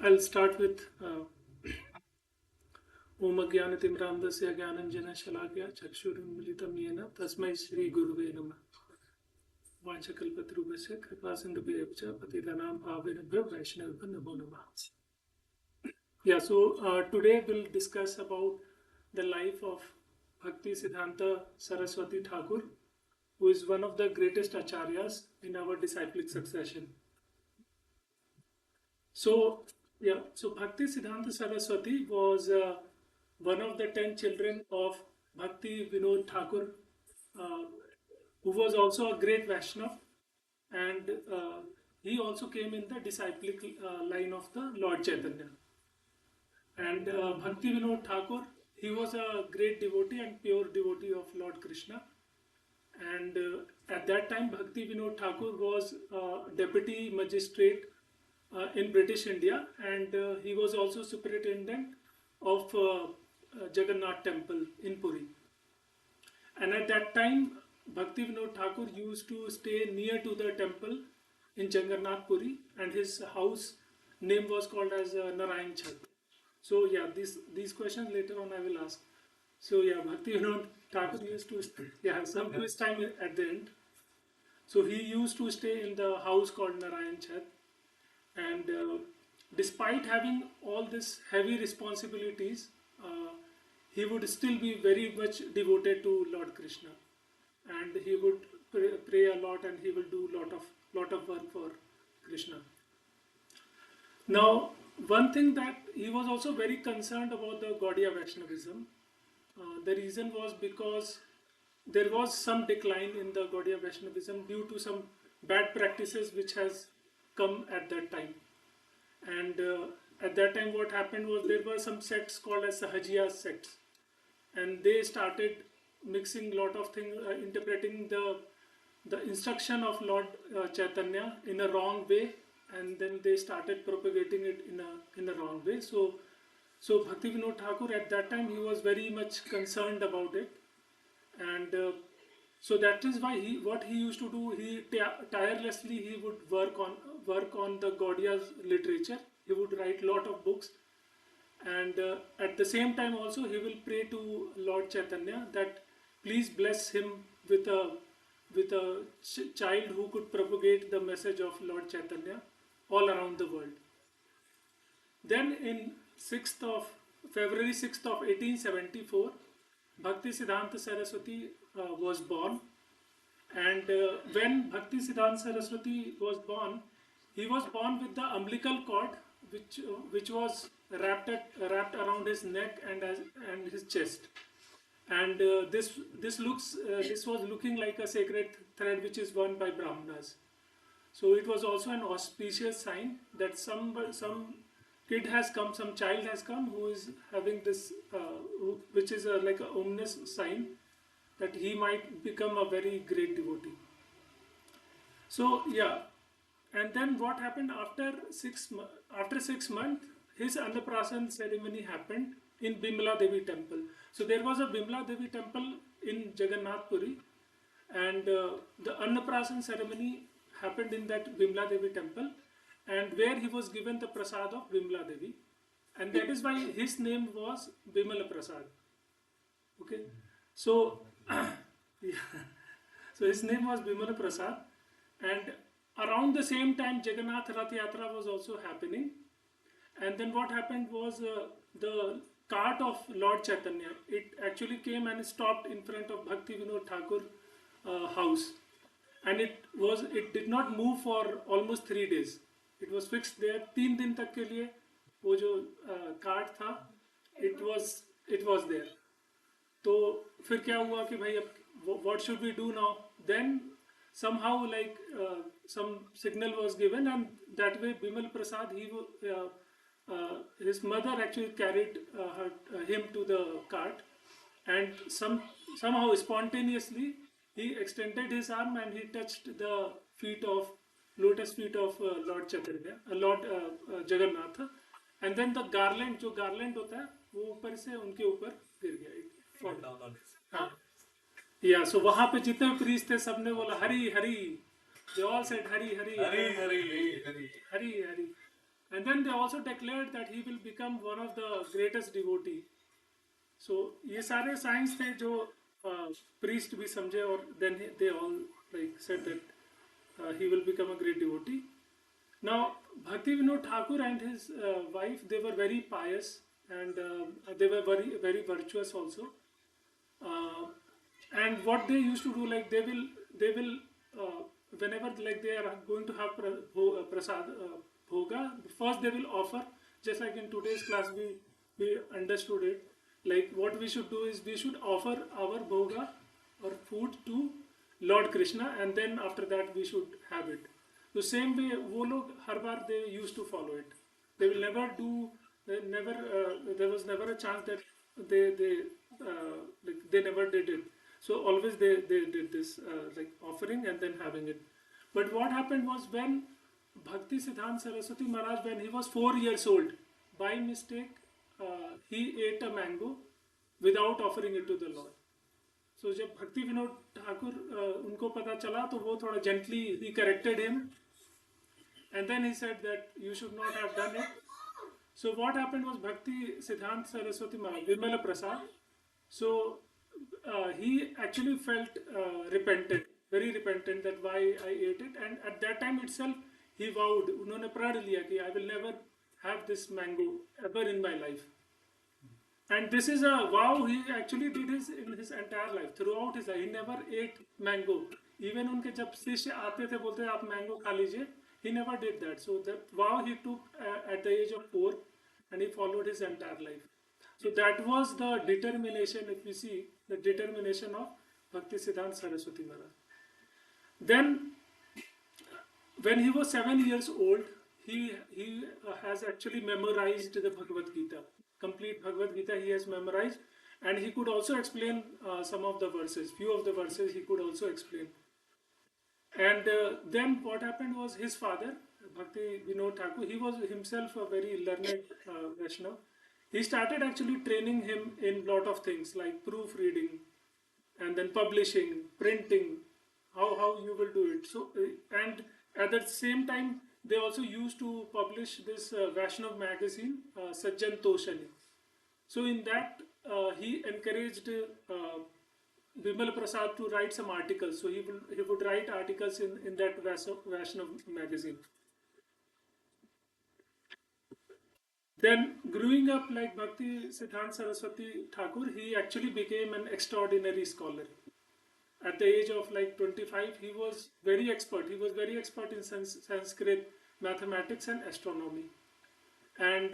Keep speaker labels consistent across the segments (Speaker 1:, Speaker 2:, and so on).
Speaker 1: I'll start with Om Ajnanatimramdasya Jnananjana Shalakya Chakshurummilitam Yena Tasmai Shri Guruve Namah. Vanchakalpatrubhasya Kripasindubhyabhya Patitanam Bhavinabhyo Vaishnavabhyo Namo Namah. Yeah, so today we'll discuss about the life of Bhakti Siddhant Saraswati Thakur, who is one of the greatest acharyas in our disciplic succession. So Bhakti Siddhant Saraswati was one of the 10 children of Bhakti Vinod Thakur, who was also a great Vaishnav, and he also came in the disciplic line of the Lord Chaitanya. And Bhakti Vinod Thakur, he was a great devotee and pure devotee of Lord Krishna. And at that time, Bhakti Vinod Thakur was deputy magistrate in British India, and he was also superintendent of Jagannath Temple in Puri. And at that time, Bhakti Vinod Thakur used to stay near to the temple in Jagannath Puri, and his house name was called as Narayan Chhat. So yeah, these questions later on I will ask. So yeah, Bhakti Vinod Thakur used to some twist time at the end. So he used to stay in the house called Narayan Chhat, and despite having all these heavy responsibilities, he would still be very much devoted to Lord Krishna, and he would pray a lot, and he will do lot of work for Krishna. Now, one thing that he was also very concerned about the Gaudiya Vaishnavism. The reason was because there was some decline in the Gaudiya Vaishnavism due to some bad practices which has come at that time. And at that time what happened was there were some sects called as Sahajiya sects, and they started mixing lot of things, interpreting the instruction of Lord Chaitanya in a wrong way, and then they started propagating it in a wrong way. So Bhakti Vinod Thakur at that time, he was very much concerned about it, and so that is why what he used to do, he tirelessly he would work on the Gaudiya's literature. He would write lot of books, and at the same time also he will pray to Lord Chaitanya that please bless him with a child who could propagate the message of Lord Chaitanya all around the world. Then in February 6th of 1874, Bhakti Siddhant Saraswati was born, and when Bhakti Siddhant Saraswati was born, he was born with the umbilical cord which was wrapped around his neck and his chest, and this was looking like a sacred thread which is worn by Brahmanas. So it was also an auspicious sign that some child has come who is having this, which is like a ominous sign that he might become a very great devotee. So yeah, and then what happened after 6 months, his Annaprasan ceremony happened in Bimala Devi temple. So there was a Bimala Devi temple in Jagannath Puri, and the Annaprasan ceremony happened in that Bimala Devi temple, and where he was given the prasad of Bimala Devi, and that is why his name was Bimala Prasad. Okay, so so his name was Bimala Prasad, and around the same time Jagannath Rath Yatra was also happening, and then what happened was the cart of Lord Chaitanya, it actually came and stopped in front of Bhakti Vinod Thakur house, and it did not move for almost 3 days. It was fixed there. 3 दिन तक के लिए वो जो card था, it was there. तो फिर क्या हुआ कि भाई अब what should we do now? Then somehow like some signal was given, and that way Bimal Prasad, his mother actually carried him to the cart, and somehow spontaneously he extended his arm and he touched the lotus feet of Lord Chaitanya, Lord Jagannath, and then the garland, जो garland होता है, वो ऊपर से उनके ऊपर गिर गया. Yeah, so वहाँ पे जितने प्रीस्ट थे सबने बोला Hari Hari. They all said Hari Hari Hari Hari Hari Hari, and then they also declared that he will become one of the greatest devotee. So ये सारे signs थे जो priest भी समझे, और then they all like said that he will become a great devotee. Now Bhakti Vinod Thakur and his wife, they were very pious, and they were very virtuous also. And what they used to do, like they will whenever like they are going to have prasad bhoga, first they will offer, just like in today's class we understood it, like what we should do is we should offer our bhoga or food to Lord Krishna, and then after that we should have it. The same way वो लोग हर बार they used to follow it. They will never do, there was never a chance that they never did it. So always they did this like offering and then having it. But what happened was, when Bhakti Siddhant Saraswati Maharaj, when he was 4 years old, by mistake he ate a mango without offering it to the Lord. So जब Bhakti Vinod Thakur उनको पता चला, तो वो थोड़ा gently he corrected him, and then he said that you should not have done it. So what happened was, Bhakti Siddhant Saraswati Maharaj, Vimala Prasad, so he actually felt repentant, very repentant, that why I ate it, and at that time itself he vowed, उन्होंने प्रण लिया कि I will never have this mango ever in my life. And this is a vow he actually did in his entire life. Throughout his life, he never ate mango. Even उनके जब शिष्य आते थे बोलते आप mango खा लीजिए, he never did that. So that vow he took at the age of 4, and he followed his entire life. So that was the determination, if you see, the determination of Bhakti Siddhant Saraswati Maharaj. Then, when he was 7 years old, he has actually memorized the Bhagavad Gita. Complete Bhagavad Gita he has memorized, and he could also explain some of the verses. Few of the verses he could also explain. And then what happened was, his father, Bhakti Vinod Thakur, he was himself a very learned Vaishnava. He started actually training him in lot of things like proofreading, and then publishing, printing, how you will do it. So and at the same time they also used to publish this Vaishnav magazine, Sajjan Toshani. So in that he encouraged Vimal Prasad to write some articles. So he would write articles in that Vaishnav magazine. Then growing up like Bhakti Siddhant Saraswati Thakur, he actually became an extraordinary scholar. At the age of like 25, he was very expert. He was very expert in Sanskrit, mathematics, and astronomy. And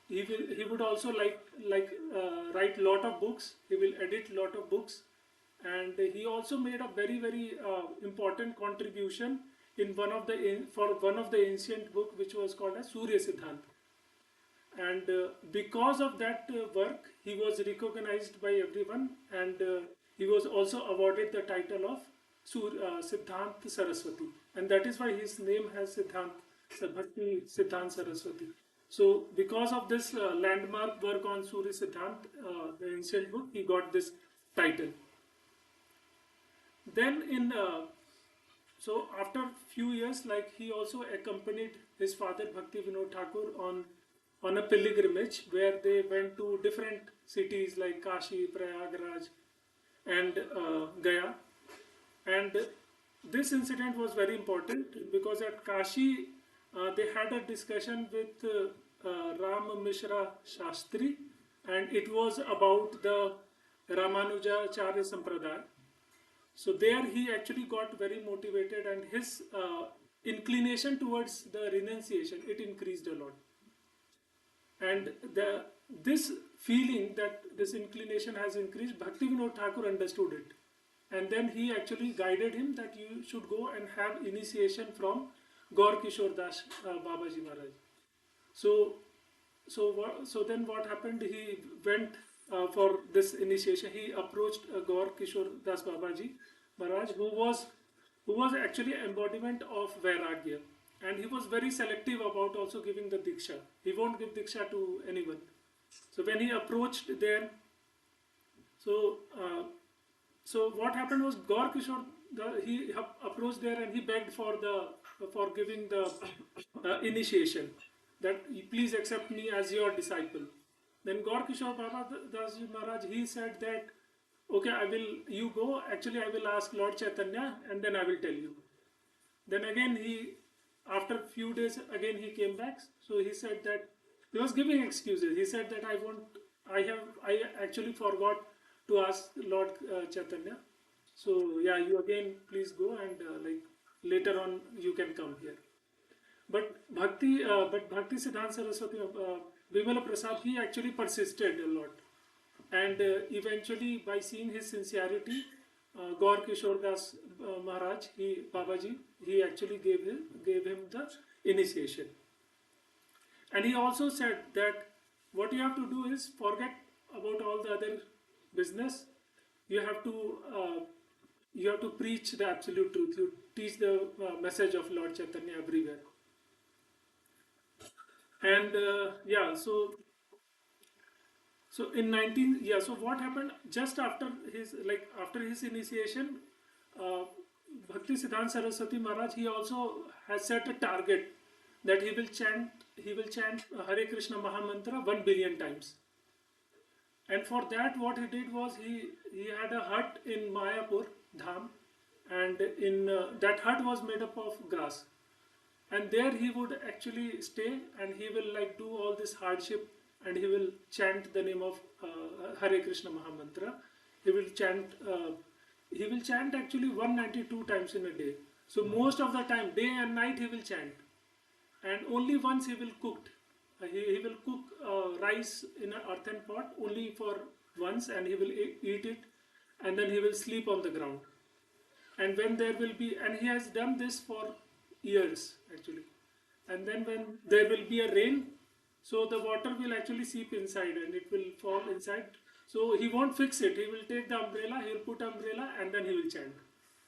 Speaker 1: he would also write lot of books. He will edit lot of books, and he also made a very important contribution in one of the ancient book, which was called as Surya Siddhant. And because of that work, he was recognized by everyone, and he was also awarded the title of Siddhant Saraswati, and that is why his name has Bhakti Siddhant Saraswati. So because of this landmark work on Surya Siddhant, the ancient book, he got this title. Then so after few years, like he also accompanied his father Bhakti Vinod Thakur on a pilgrimage, where they went to different cities like Kashi, Prayagraj, and Gaya. And this incident was very important, because at Kashi they had a discussion with Ram Mishra Shastri, and it was about the Ramanujacharya Sampradaya. So there he actually got very motivated, and his inclination towards the renunciation, it increased a lot. And this feeling that this inclination has increased, Bhakti Vinod Thakur understood it. And then he actually guided him that you should go and have initiation from Gaur Kishore Das Babaji Maharaj. So then what happened? He went for this initiation. He approached Gaur Kishore Das Babaji Maharaj, who was actually embodiment of Vairagya. And he was very selective about also giving the Diksha. He won't give Diksha to anyone. So when he approached there, so what happened was, Gaur Kishore, he approached there and he begged for giving the initiation. that please accept me as your disciple. Then Gaur Kishore Baba Das Ji Maharaj, he said that, okay, you go, actually I will ask Lord Chaitanya and then I will tell you. Then again after a few days, again he came back. So he said that, he was giving excuses. He said that I actually forgot to ask Lord Chaitanya. So yeah, you again please go and later on you can come here. But Bhakti Siddhant Saraswati, Vimala Prasad, he actually persisted a lot. And eventually, by seeing his sincerity, Gaur Kishore Das Maharaj, Babaji, he actually gave him the initiation. And he also said that what you have to do is forget about all the other business. You have to preach the absolute truth. You teach the message of Lord Chaitanya everywhere. And so in so what happened just after his initiation, Bhakti Siddhant Saraswati Maharaj, he also has set a target that he will chant Hare Krishna Mahamantra 1 billion times. And for that, what he did was he had a hut in Mayapur Dham, and in that hut was made up of grass. And there he would actually stay, and he will do all this hardship, and he will chant the name of Hare Krishna Mahamantra. He will chant actually 192 times in a day. So most of the time, day and night, he will chant. And only once he will cook. He will cook rice in an earthen pot only for once, and he will eat it, and then he will sleep on the ground. And when there will be, and he has done this for years actually, and then when there will be a rain, so the water will actually seep inside and it will fall inside. So he won't fix it. He will take the umbrella, he will put umbrella, and then he will chant.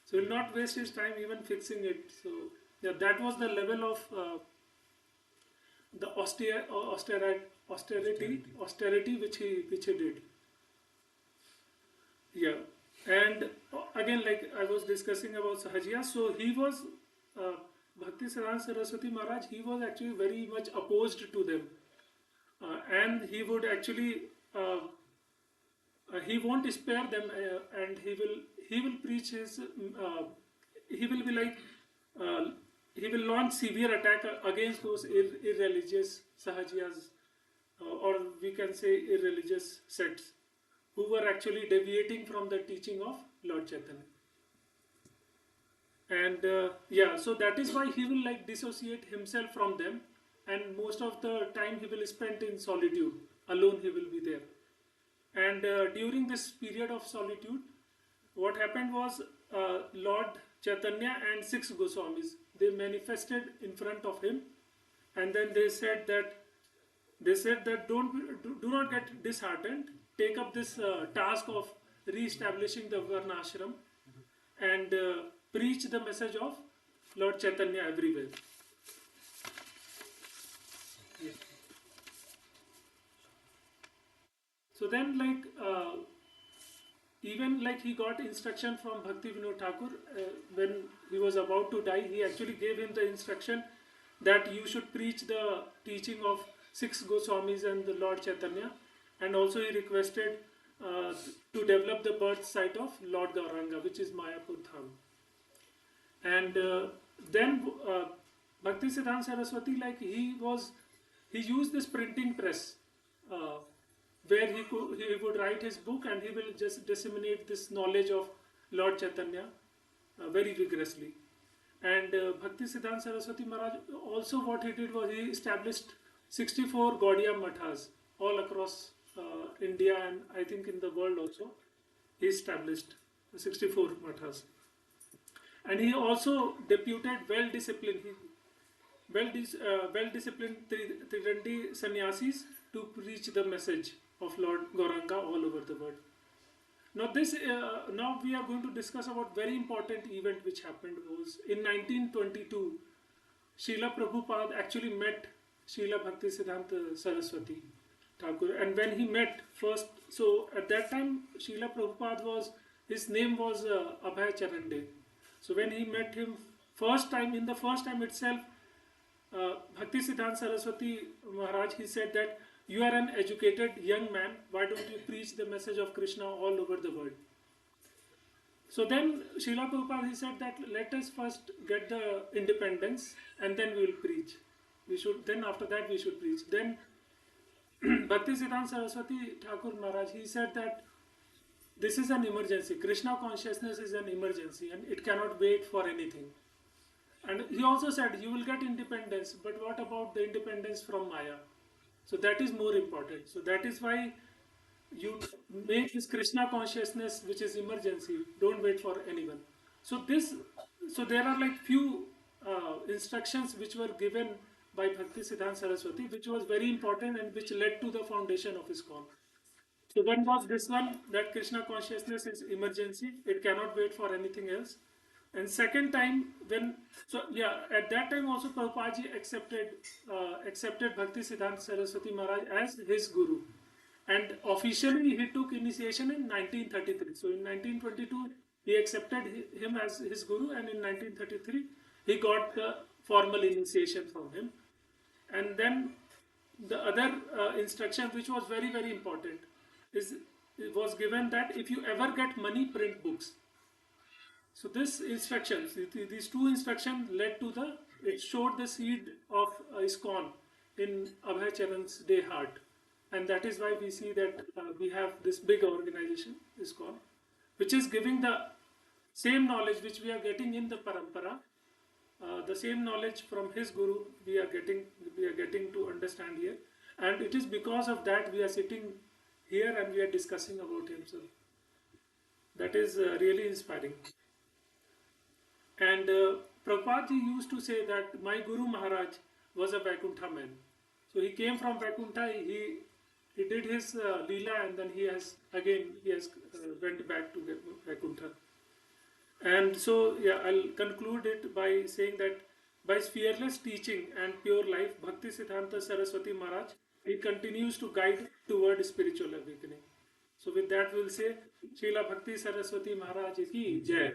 Speaker 1: So he will not waste his time even fixing it. So yeah, that was the level of the austerity which he did. Yeah, and again, like I was discussing about Sahajiya, so he was Bhakti Siddhant Saraswati Maharaj, he was actually very much opposed to them, and he would actually he won't spare them, and he will preach his he will be like he will launch severe attack against those irreligious Sahajiyas, or we can say irreligious sects, who were actually deviating from the teaching of Lord Chaitanya. And so that is why he will dissociate himself from them, and most of the time he will spend in solitude, alone he will be there. And during this period of solitude, what happened was Lord Chaitanya and 6 Goswamis, they manifested in front of him, and then they said that do not get disheartened, take up this task of re-establishing the Varna Ashram, and preach the message of Lord Chaitanya everywhere. Yes. So then even he got instruction from Bhakti Vinod Thakur when he was about to die. He actually gave him the instruction that you should preach the teaching of 6 Goswamis and the Lord Chaitanya, and also he requested to develop the birth site of Lord Gauranga, which is Mayapur Dham. And then Bhakti Siddhant Saraswati, he used this printing press where he would write his book, and he will just disseminate this knowledge of Lord Chaitanya very vigorously. And Bhakti Siddhant Saraswati Maharaj, also what he did was he established 64 Gaudiya Mathas all across India, and I think in the world also. He established 64 Mathas. And he also deputed well-disciplined Tridandi sannyasis to preach the message of Lord Gauranga all over the world. Now now we are going to discuss about very important event which happened was in 1922. Srila Prabhupada actually met Srila Bhakti Siddhant Saraswati Thakur, and when he met first, so at that time Srila Prabhupada his name was Abhay Charande. So when he met him first time, in the first time itself, Bhakti Siddhant Saraswati Maharaj, he said that you are an educated young man, why don't you preach the message of Krishna all over the world? So then Srila Prabhupada, he said that let us first get the independence and then we will preach. We should, then after that we should preach. Then Bhakti Siddhant Saraswati Thakur Maharaj, he said that this is an emergency. Krishna consciousness is an emergency and it cannot wait for anything. And he also said you will get independence, but what about the independence from Maya? So that is more important. So that is why you make this Krishna consciousness, which is emergency. Don't wait for anyone. So there are like few instructions which were given by Bhakti Siddhant Saraswati, which was very important and which led to the foundation of ISKCON. So one was this one, that Krishna consciousness is emergency. It cannot wait for anything else. And second time, at that time also Prabhupada ji accepted Bhakti Siddhant Saraswati Maharaj as his guru. And officially he took initiation in 1933. So in 1922 he accepted him as his guru, and in 1933 he got the formal initiation from him. And then the other instruction, which was very, very important, it was given that if you ever get money, print books. So this instructions, these two instructions led to it showed the seed of ISKCON in Abhay Charan's day heart. And that is why we see that we have this big organization, ISKCON, which is giving the same knowledge which we are getting in the parampara, the same knowledge from his guru we are getting to understand here. And it is because of that we are sitting here and we are discussing about him. So that is really inspiring. And Prabhupada ji used to say that my Guru Maharaj was a Vaikuntha man. So he came from Vaikuntha, he did his Leela, and then he has went back to Vaikuntha. And so I'll conclude it by saying that by his fearless teaching and pure life, Bhakti Siddhanta Saraswati Maharaj, he continues to guide toward spiritual awakening. So with that we'll say Srila Bhakti Saraswati Maharaj ki Jai.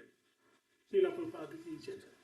Speaker 1: Srila Prabhupada ki Jai.